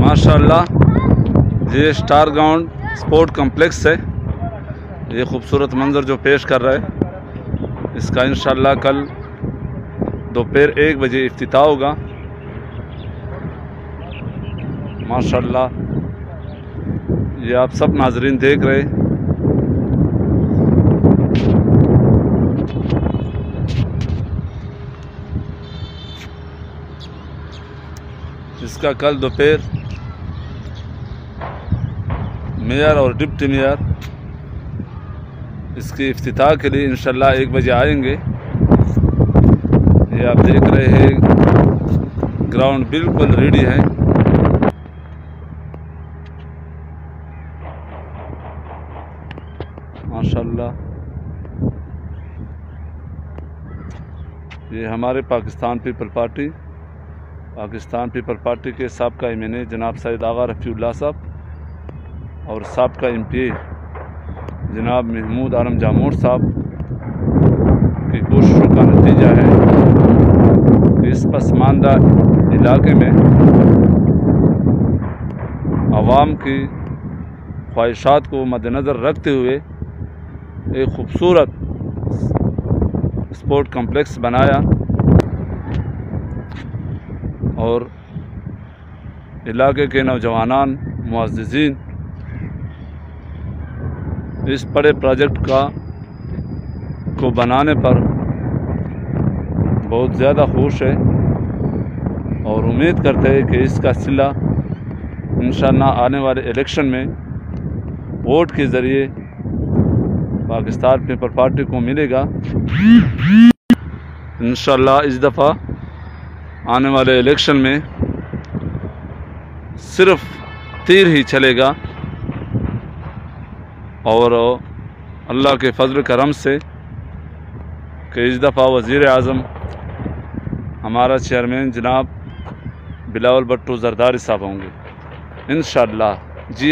माशाल्लाह ये star ground sport complex है। ये खूबसूरत मंजर जो पेश कर रहा है, इसका इंशाल्लाह कल दोपहर 1 बजे इफ्तिताह होगा। माशाल्लाह ये आप सब नाजरीन देख रहे हैं। इसका कल दोपहर मेयर और डिप्टी मेयर इसकी इफ्तिताह के लिए इंशाल्लाह 1 बजे आएंगे। ये आप देख रहे हैं ग्राउंड बिल्कुल रेडी है। माशाल्लाह ये हमारे पाकिस्तान पीपल पार्टी के साबका एमएनए जनाब सैयद आगा रफ़ीउल्लाह साहब और साबका एमपी जनाब महमूद आलम जामोर साहब की कोशिशों का नतीजा है कि इस पसमानदा इलाके में आवाम की ख्वाहिशात को मद्देनज़र रखते हुए एक खूबसूरत स्पोर्ट कॉम्प्लेक्स बनाया और इलाके के नौजवानान मुअज़्ज़िज़ीन इस बड़े प्रोजेक्ट को बनाने पर बहुत ज़्यादा खुश है और उम्मीद करते हैं कि इसका सिला इंशाअल्लाह आने वाले इलेक्शन में वोट के ज़रिए पाकिस्तान पीपल पार्टी को मिलेगा। इंशाअल्लाह इस दफ़ा आने वाले इलेक्शन में सिर्फ तीर ही चलेगा और अल्लाह के फजल करम से कि इस दफ़ा वज़ीर आज़म हमारा चेयरमैन जनाब बिलावल भुट्टो ज़रदारी साहब होंगे इंशाअल्लाह। जी